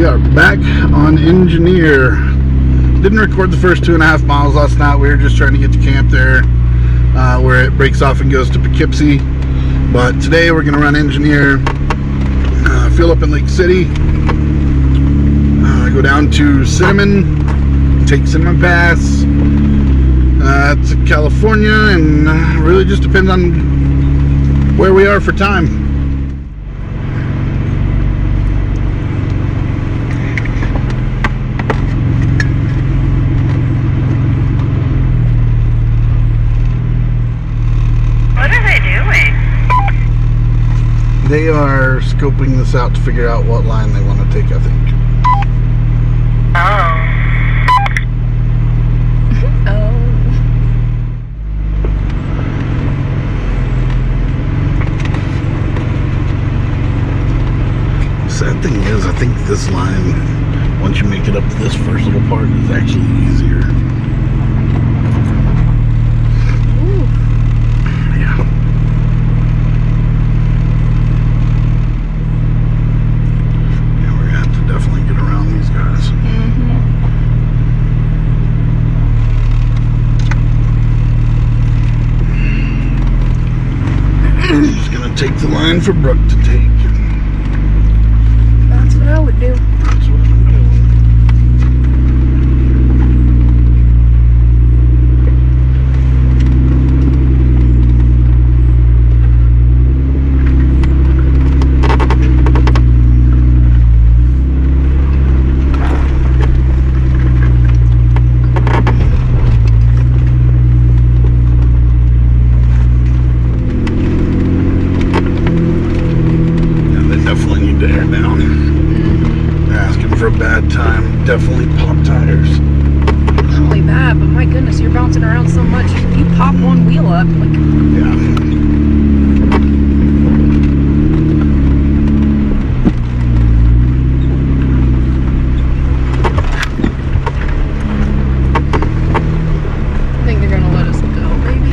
We are back on Engineer. Didn't record the first 2.5 miles last night. We were just trying to get to camp there where it breaks off and goes to Poughkeepsie. But today we're going to run Engineer, fill up in Lake City, go down to Cinnamon, take Cinnamon Pass to California, and really just depends on where we are for time. They are scoping this out to figure out what line they want to take, I think. Oh. Sad thing is, I think this line, once you make it up to this first little part, is actually easier. Take the line for Brooke to take. That's what I would do. That's what I'm doing. Definitely pop tires. Not only that, but my goodness, you're bouncing around so much. If you pop one wheel up, like... Yeah. I think they're gonna let us go, baby.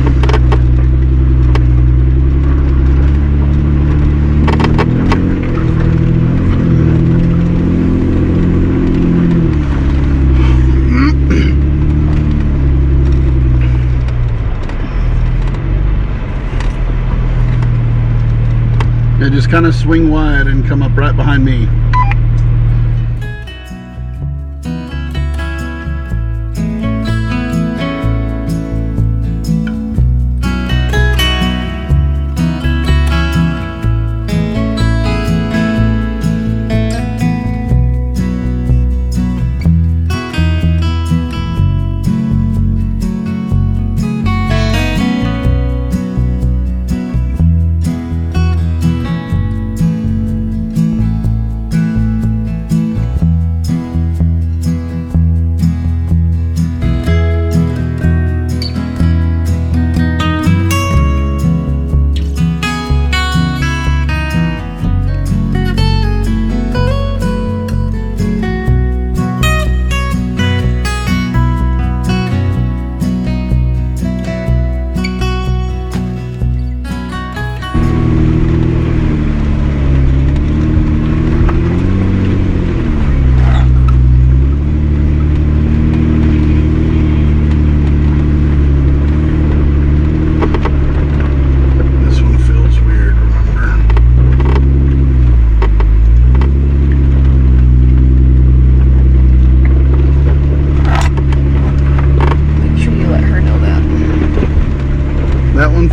Yeah, just kind of swing wide and come up right behind me.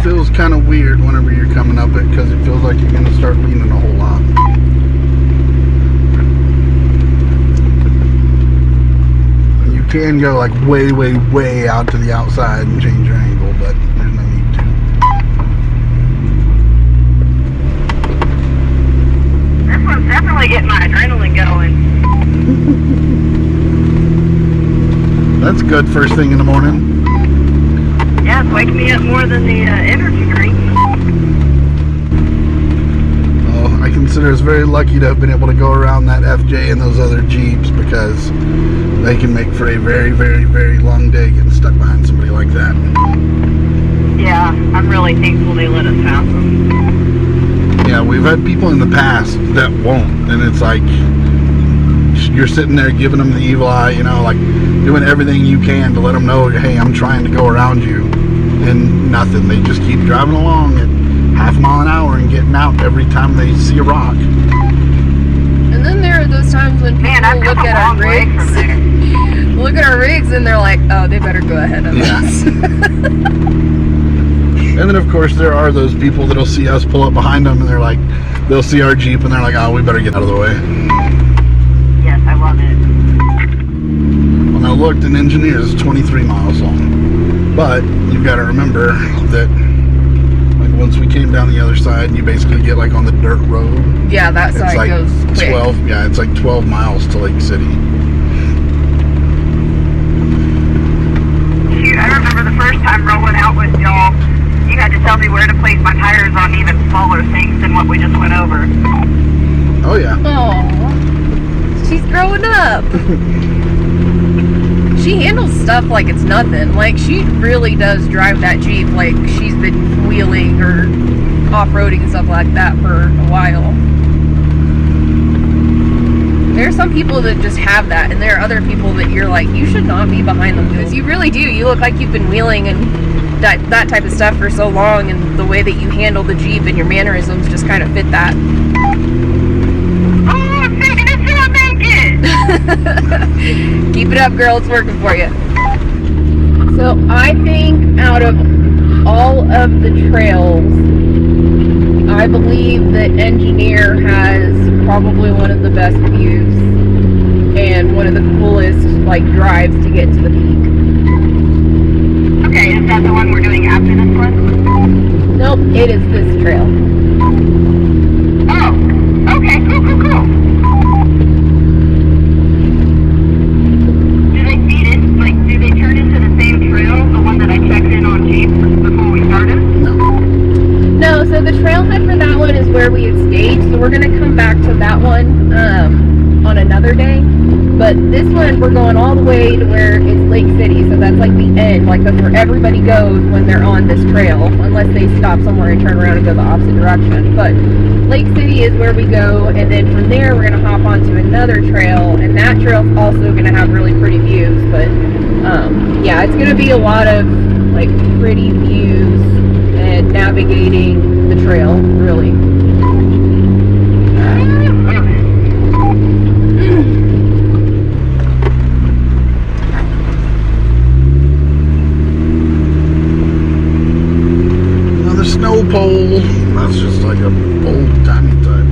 Feels kind of weird whenever you're coming up it, because it feels like you're going to start leaning a whole lot. You can go like way out to the outside and change your angle, but there's no need to. This one's definitely getting my adrenaline going. That's good first thing in the morning. Yeah, it's waking me up more than the energy drink. Well, I consider us very lucky to have been able to go around that FJ and those other Jeeps, because they can make for a very long day getting stuck behind somebody like that. Yeah, I'm really thankful they let us pass them. Yeah, we've had people in the past that won't, and it's like, you're sitting there giving them the evil eye, you know, like doing everything you can to let them know, hey, I'm trying to go around you, and nothing. They just keep driving along at half a mile an hour and getting out every time they see a rock. And then there are those times when people look at our rigs, and they're like, oh, they better go ahead of us. And then, of course, there are those people that'll see us pull up behind them, and they're like, they'll see our Jeep, and they're like, oh, we better get out of the way. Yes, I love it. Well, now look, an engineer is 23 miles long. But you've got to remember that, like, once we came down the other side, you basically get, like, on the dirt road. Yeah, that side like goes quick. 12, yeah, it's like 12 miles to Lake City. Shoot, I remember the first time rolling out with y'all, you had to tell me where to place my tires on even smaller things than what we just went over. Oh, yeah. Aww. She's growing up. She handles stuff like it's nothing. Like, she really does drive that Jeep like she's been wheeling or off-roading and stuff like that for a while. There are some people that just have that, and there are other people that you're like, you should not be behind them, because you really do. You look like you've been wheeling and that type of stuff for so long, and the way that you handle the Jeep and your mannerisms just kind of fit that. Oh, I'm thinking it's gonna make it! Keep it up, girl. It's working for you. So I think out of all of the trails, I believe that Engineer has probably one of the best views and one of the coolest, like, drives to get to the peak. Okay, is that the one we're doing after this one? Nope, it is this trail. Oh, okay, cool. Do they feed in, like, do they turn into the same trail, the one that I checked in on Jeep before we started? No, so the trailhead for that one is where we had stayed, so we're going to come back to that one on another day. But this one, we're going all the way to where it's Lake City, so that's like the end, like that's where everybody goes when they're on this trail, unless they stop somewhere and turn around and go the opposite direction. But Lake City is where we go, and then from there we're going to hop onto another trail, and that trail's also going to have really pretty views. But yeah, it's going to be a lot of like pretty views and navigating the trail, really. Another snow pole. That's just like a old timey type.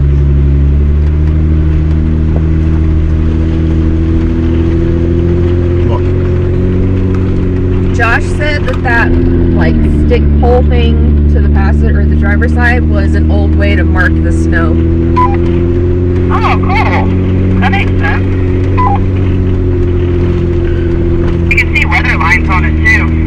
Josh said that like stick pole thing to the passenger or the driver's side was an old way to mark the snow. Oh, cool. That makes sense. You can see weather lines on it too.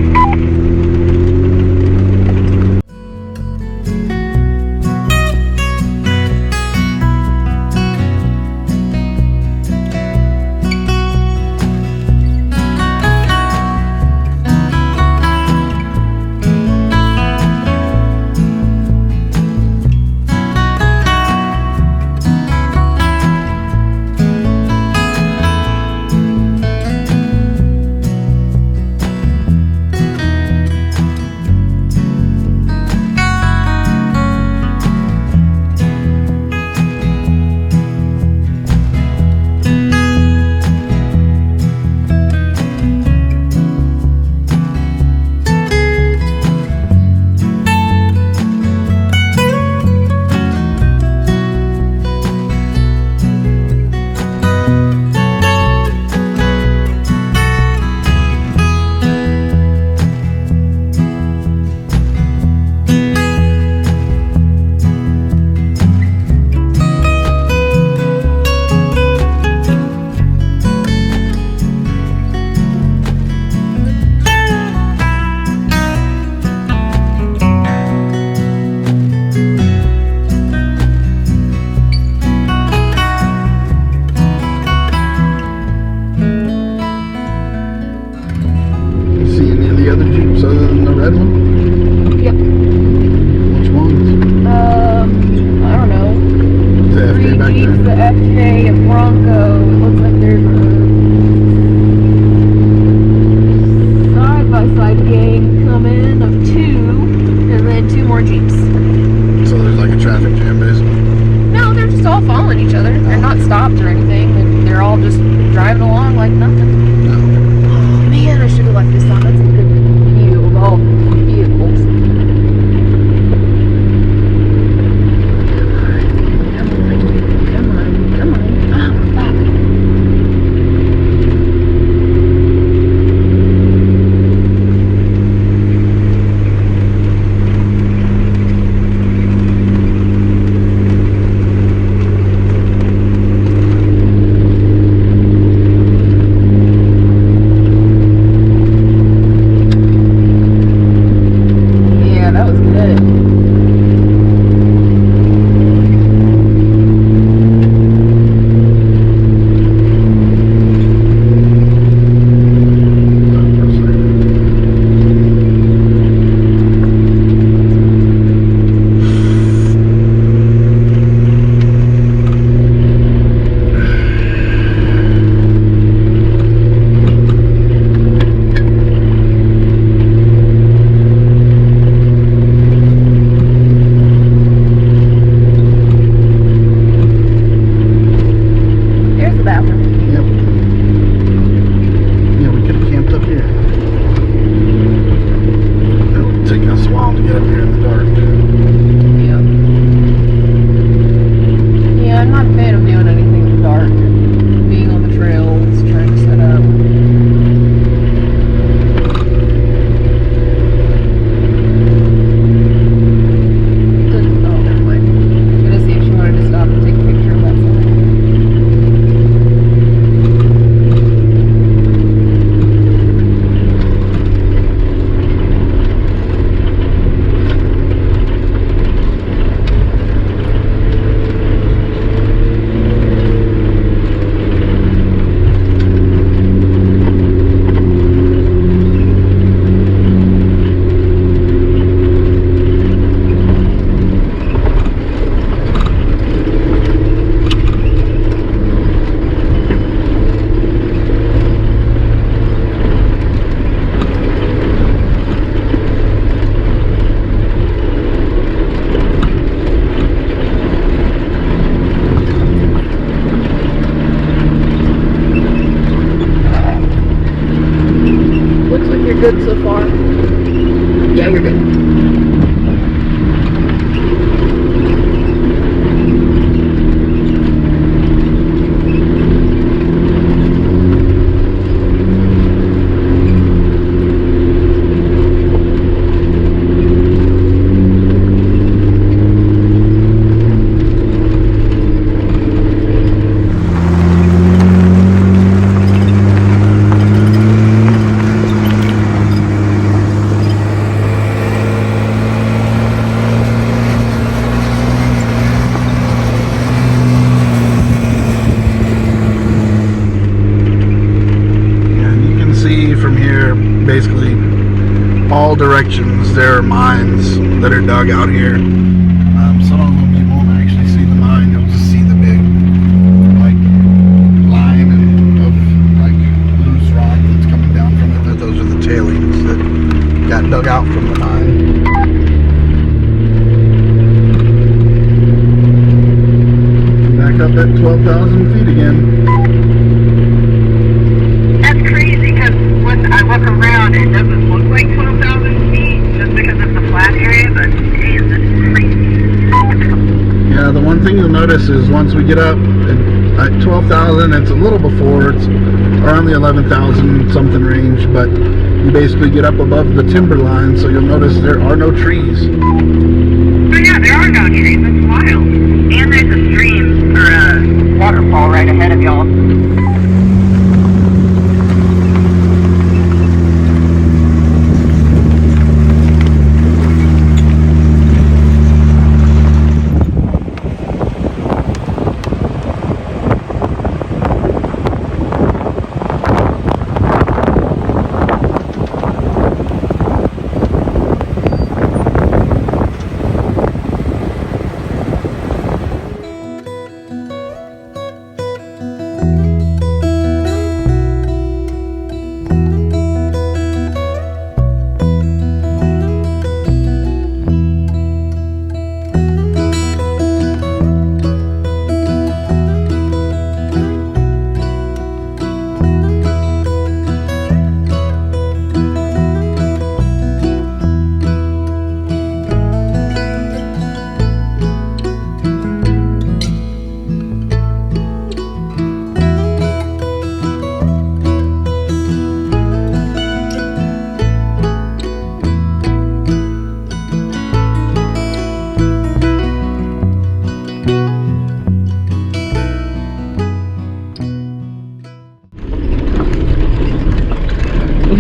FJ, a Bronco. It looks like there's a side-by-side gang coming of 2, and then 2 more Jeeps. So there's like a traffic jam, basically. No, they're just all following each other. They're not stopped or anything. They're all just driving along like nothing. No. Oh man, I should have left this on. That's a good view of all the vehicles. Come on. Oh, fuck. Yeah, that was good. There's the bathroom. Yep. Yeah, we could have camped up here. It'll take us a while to get up here in the dark. Yeah. Yeah, I'm not a fan of doing anything in the dark. Being on the trails, trying to set up. Oh, never mind. I'm gonna see if she wanted to stop and take a picture of that sign. Looks like you're good so far. Yeah, you're good. Basically all directions there are mines that are dug out here. Some of them you won't actually see the mine, you'll just see the big like line of like loose rock that's coming down from it. Those are the tailings that got dug out from the mine. Back up at 12,000 feet again. That's crazy because when I look around, it doesn't look like 12,000 feet just because it's a flat area, but damn, that's crazy. Yeah, the one thing you'll notice is once we get up at 12,000, it's a little before, it's around the 11,000 something range, but you basically get up above the timber line, so you'll notice there are no trees. Oh yeah, there are no trees, that's wild. And there's a stream, or a waterfall right ahead of y'all.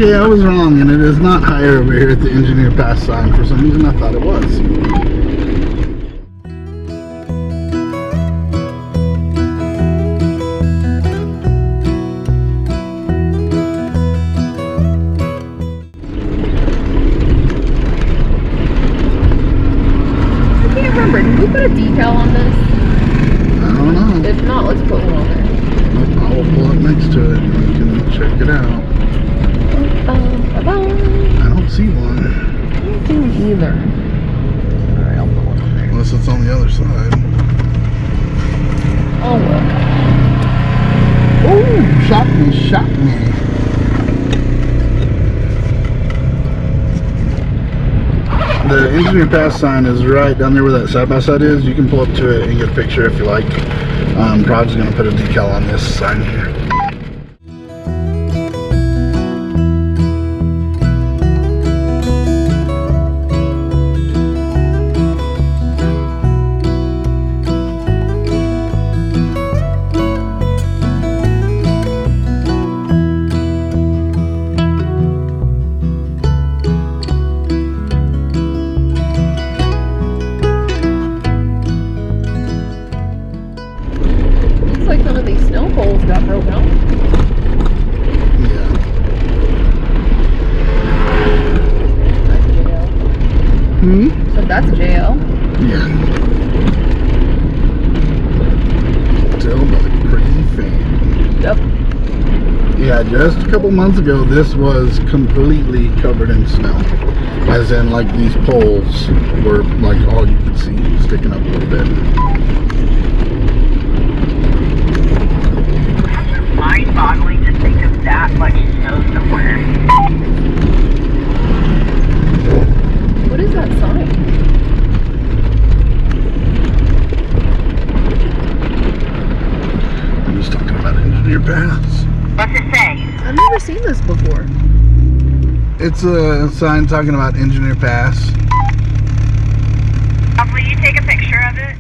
Okay, I was wrong, and it is not higher over here at the Engineer Pass sign. For some reason, I thought it was. I can't remember. Did we put a decal on this? I don't know. If not, let's put one on there. I will pull up next to it and you can check it out. I don't see one. I don't see one either. Alright, I'll put one on there. Unless it's on the other side. Oh well. Ooh, shot me, shot me. The Engineer Pass sign is right down there where that side-by-side is. You can pull up to it and get a picture if you like. Brod's going to put a decal on this sign here. Like one of these snow poles got broken off. Yeah. That's a JL. So that's a JL. Yeah. Tell by the crazy fan. Yep. Yeah, just a couple months ago, this was completely covered in snow. As in, like, these poles were, like, all you could see sticking up a little bit. Mind-boggling to think of that much snow somewhere. What is that sign? I'm just talking about Engineer Pass. What's it say? I've never seen this before. It's a sign talking about Engineer Pass. Will you take a picture of it?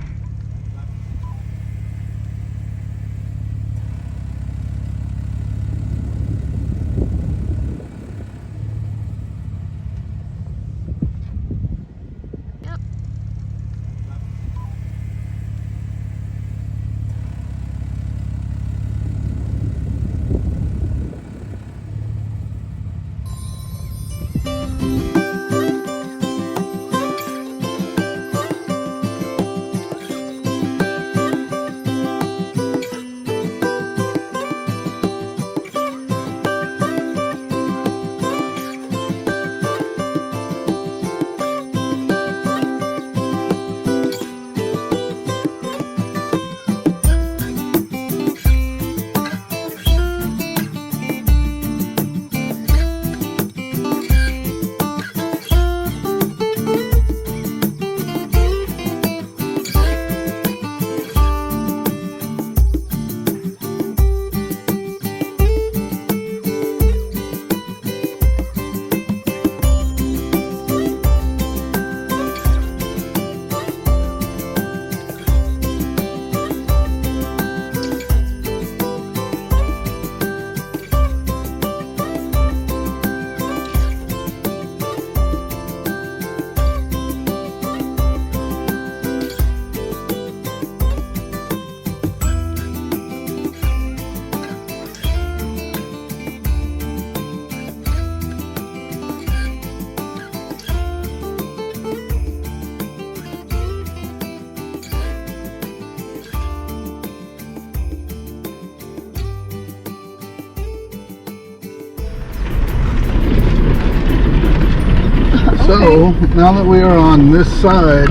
So, now that we are on this side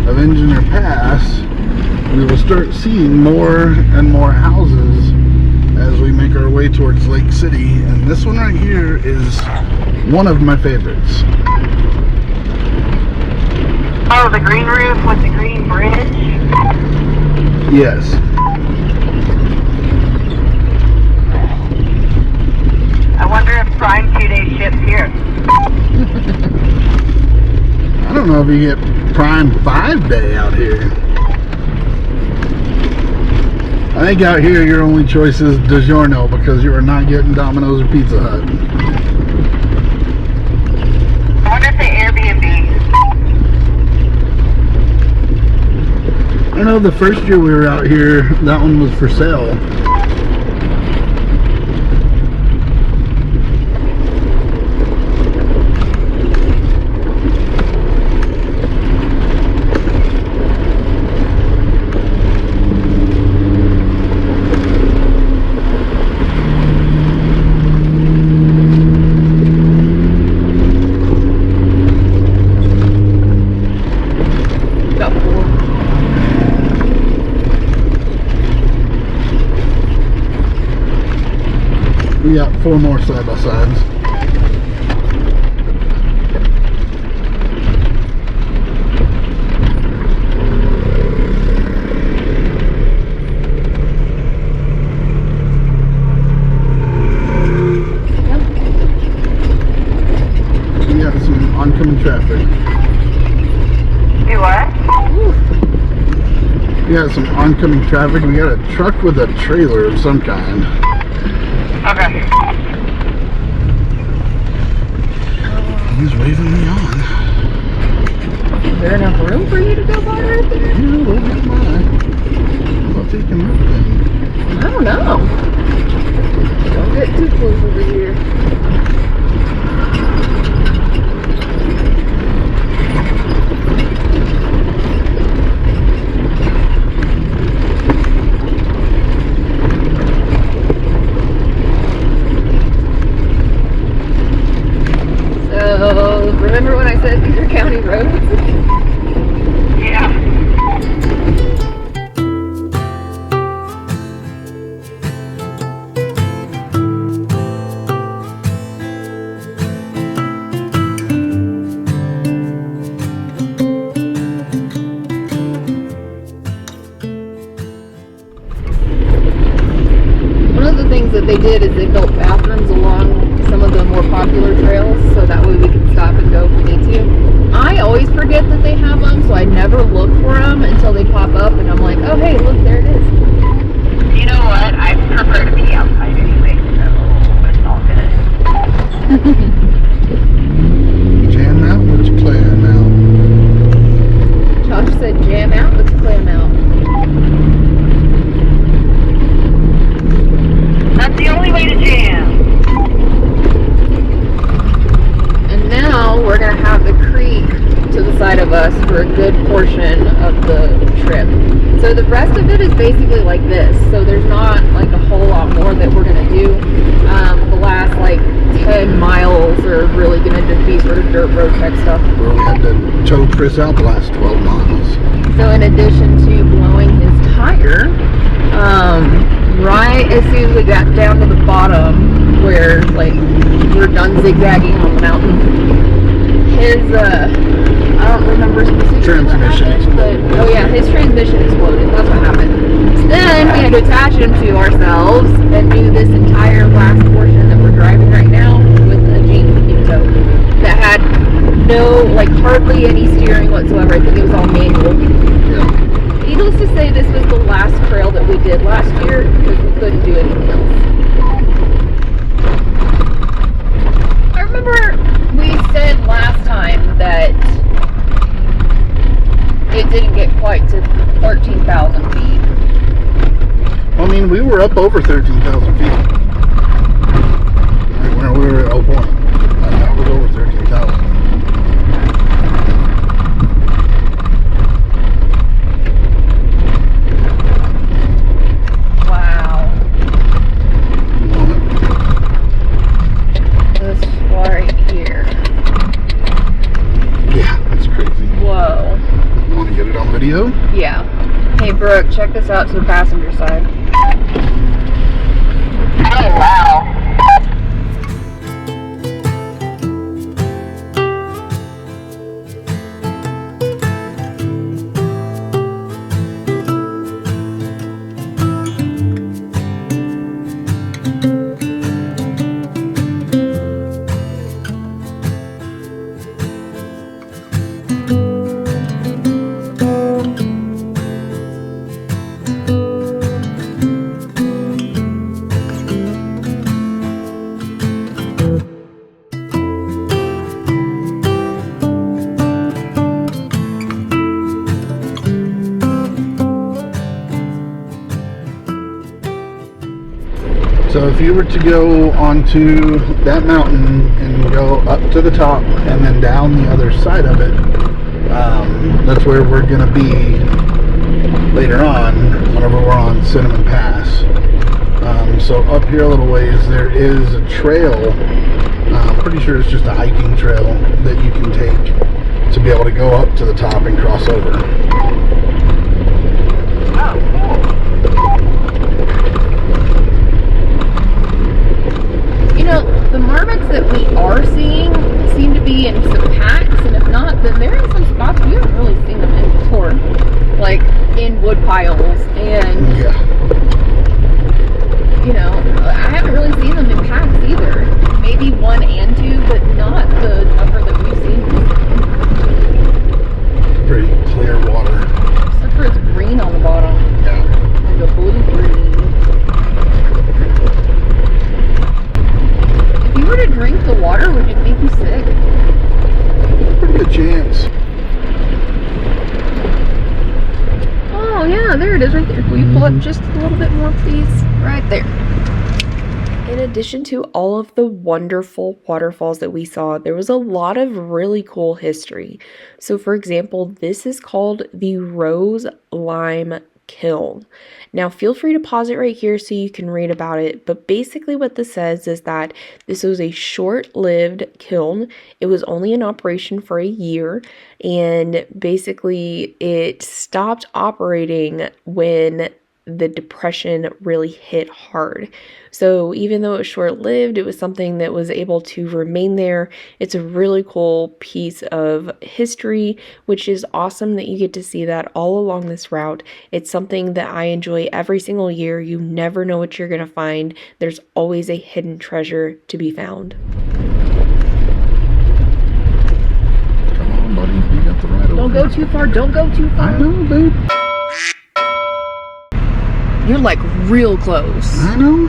of Engineer Pass, we will start seeing more and more houses as we make our way towards Lake City. And this one right here is one of my favorites. Oh, the green roof with the green bridge? Yes. I wonder if Prime 2-day ships here. I don't know if you get Prime 5-day out here. I think out here your only choice is DiGiorno because you are not getting Domino's or Pizza Hut. wonder if they Airbnb. I know the first year we were out here, that one was for sale. Got 4. We got 4 more side by sides. We got some oncoming traffic. Do what? We got some oncoming traffic. We got a truck with a trailer of some kind. Okay. He's waving me on. Is there enough room for you to go by right there? Yeah, we'll get by. I'll take him up then. I don't know. Don't get too close over here. So, remember when I said these are county roads? Yeah. One of the things that they did is they built bathrooms along some of the more popular trails, so that way we can stop and go if we need to. I always forget that they have them, so I never look for them until they pop up, and I'm like, oh hey, look, there it is. You know what? I prefer to be outside anyway, so it's all good. Jam out, let's play him out. Josh said jam out, let's play them out. That's the only way to jam. And now we're going to have the creek to the side of us for a good portion of the trip. So the rest of it is basically like this. So there's not like a whole lot more that we're going to do. The last like 10 miles are really going to just be sort of dirt road type stuff. Where we had to tow Chris out the last 12 miles. So in addition to blowing his tire, right as soon as we got down to the bottom where like we're done zigzagging on the mountain, his I don't remember specifically Transmission what happened, but oh yeah, his transmission exploded. That's what happened. So then we had to attach him to ourselves and do this entire last portion that we're driving right now with a Jeep Pinto that had no, like hardly any steering whatsoever. I think it was all manual. Yeah. Needless to say, this was the last trail that we did last year because we couldn't do anything else. I remember we said last time that it didn't get quite to 13,000 feet. I mean, we were up over 13,000 feet. Like when we were at 0 point. That was over 13,000. Wow. This right here. Yeah, that's crazy. Whoa. You want to get it on video? Yeah. Hey Brooke, check this out to the passenger side. Oh, wow. So if you were to go onto that mountain and go up to the top and then down the other side of it, that's where we're going to be later on whenever we're on Cinnamon Pass. So up here a little ways there is a trail. I'm pretty sure it's just a hiking trail that you can take to be able to go up to the top and cross over. Oh, cool. You know, the marmots that we are seeing seem to be in some packs, and if not, then they're in some spots we haven't really seen them in before, like in wood piles, and Yeah. you know, I haven't really seen them in packs either. Maybe 1 and 2, but not the number that we've seen. Pretty clear water. Except for it's green on the bottom. Yeah. Like a blue-green. If you were to drink the water, would it make you sick? Pretty good chance. Oh yeah, there it is right there. Will you pull up just a little bit more, please? Right there. In addition to all of the wonderful waterfalls that we saw, there was a lot of really cool history. So for example, this is called the Rose Lime Kiln. Now feel free to pause it right here so you can read about it, but basically what this says is that this was a short-lived kiln. It was only in operation for a year, and basically it stopped operating when the Depression really hit hard. So even though it was short-lived, it was something that was able to remain there. It's a really cool piece of history, which is awesome that you get to see that all along this route. It's something that I enjoy every single year. You never know what you're going to find. There's always a hidden treasure to be found. Come on, buddy. You got the right Don't go too far. Don't go too far. I know, babe. You're like real close. I know.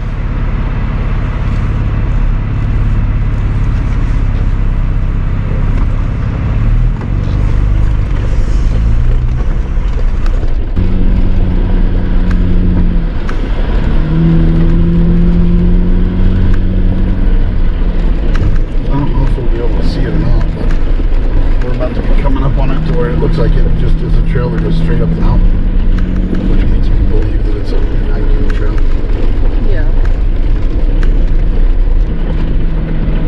I don't know if we'll be able to see it or not, but we're about to be coming up on it to where it looks like it just is a trail that goes straight up the mountain, which makes me believe that it's a hiking trail. Yeah.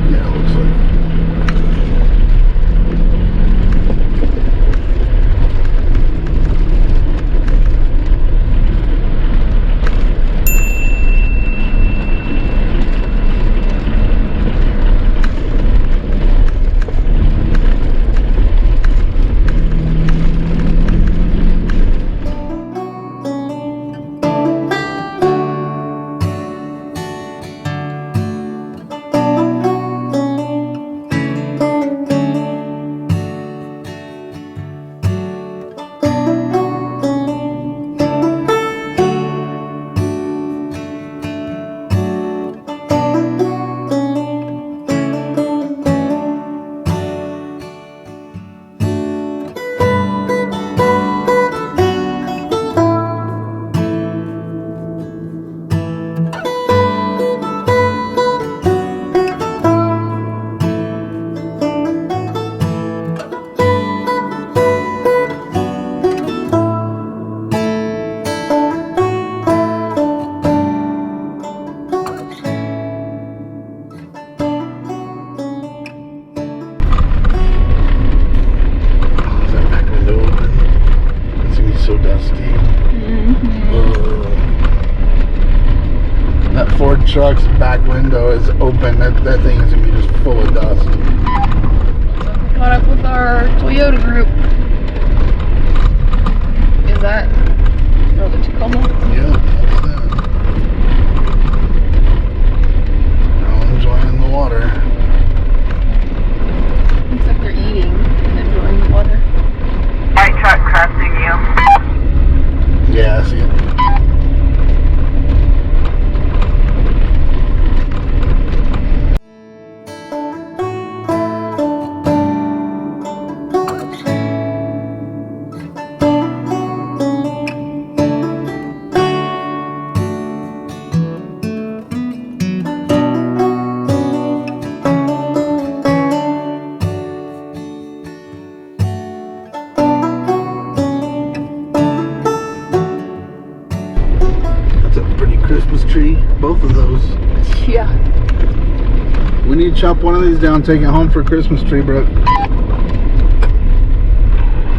Yeah, it looks like. Truck's back window is open. That thing is gonna be just full of dust. So we caught up with our Toyota group. Is that the Tacoma? Yeah, that's that. They're all enjoying the water. Looks like they're eating and enjoying the water. White truck crossing you. Yeah, I see it. Christmas tree, both of those. Yeah. We need to chop one of these down, take it home for a Christmas tree, Brooke.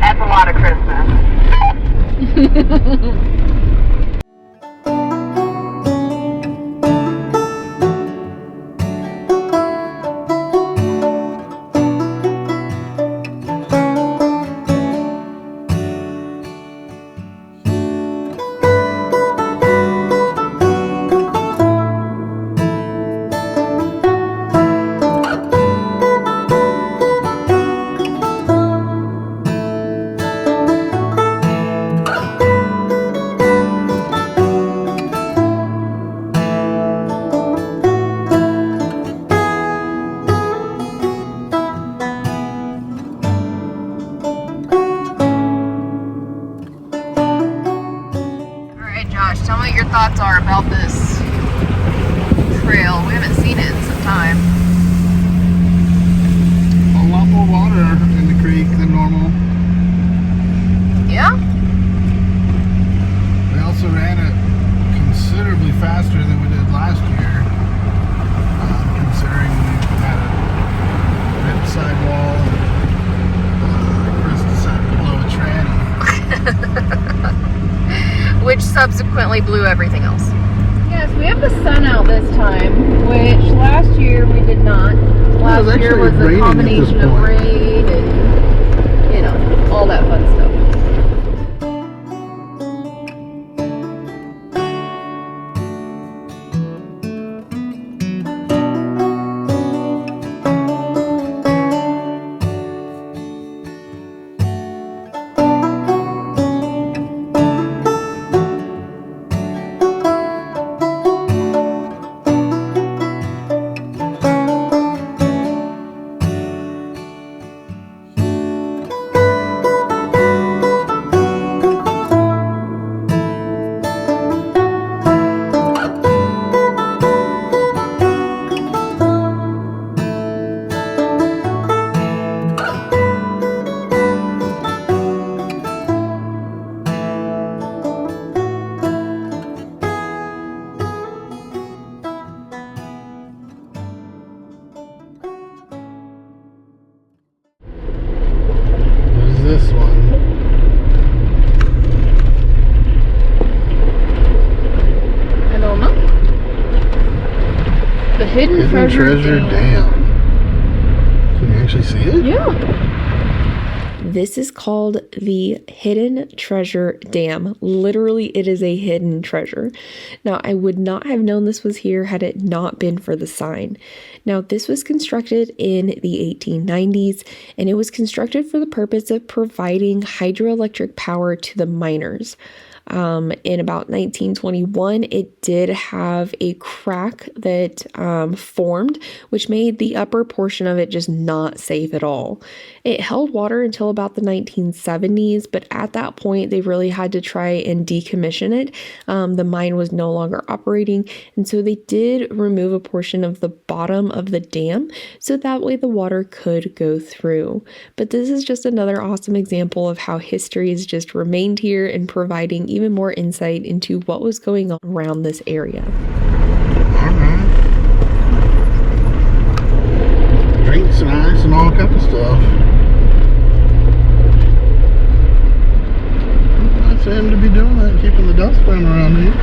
That's a lot of Christmas. Tell me what your thoughts are about this trail. We haven't seen it in some time. A lot more water in the creek than normal. Yeah? We also ran it considerably faster than we did last year, considering we had a red sidewall and Chris decided to blow a tranny. Which subsequently blew everything else. Yes, we have the sun out this time, which last year we did not. Last year was a combination of rain and, you know, all that fun stuff. This one. I don't know. The Hidden Treasure Dam. Can you actually see it? Yeah. This is called the Hidden Treasure Dam. Literally, it is a hidden treasure. Now, I would not have known this was here had it not been for the sign. Now, this was constructed in the 1890s, and it was constructed for the purpose of providing hydroelectric power to the miners. In about 1921, it did have a crack that formed, which made the upper portion of it just not safe at all. It held water until about the 1970s, but at that point, they really had to try and decommission it. The mine was no longer operating, and so they did remove a portion of the bottom of the dam, so that way the water could go through. But this is just another awesome example of how history has just remained here and providing even more insight into what was going on around this area. Drinks and ice and all kinds of stuff. Nice of him to be doing that, keeping the dust down around here.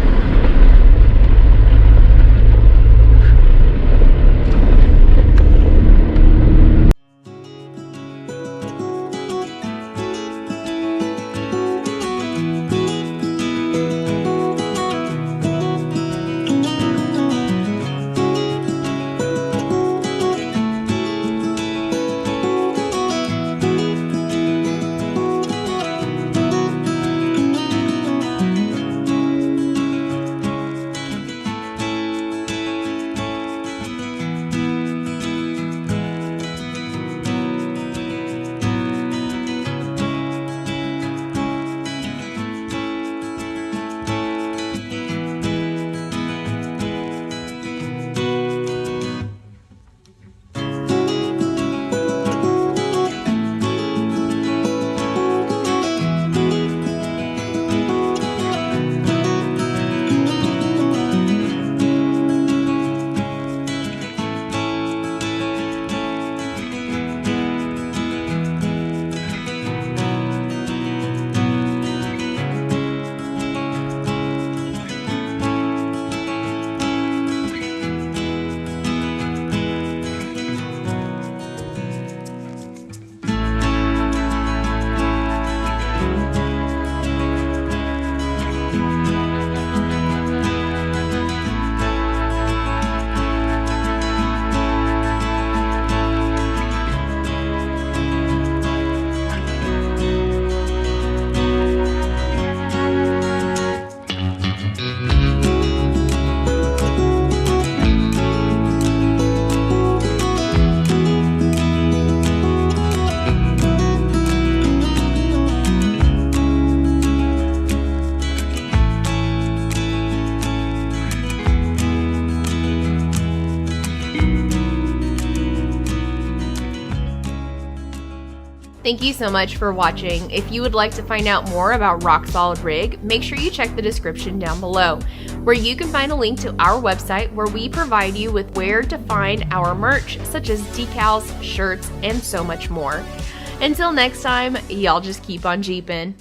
Thank you so much for watching. If you would like to find out more about Rock Solid Rig, make sure you check the description down below, where you can find a link to our website where we provide you with where to find our merch, such as decals, shirts, and so much more. Until next time, y'all just keep on jeeping.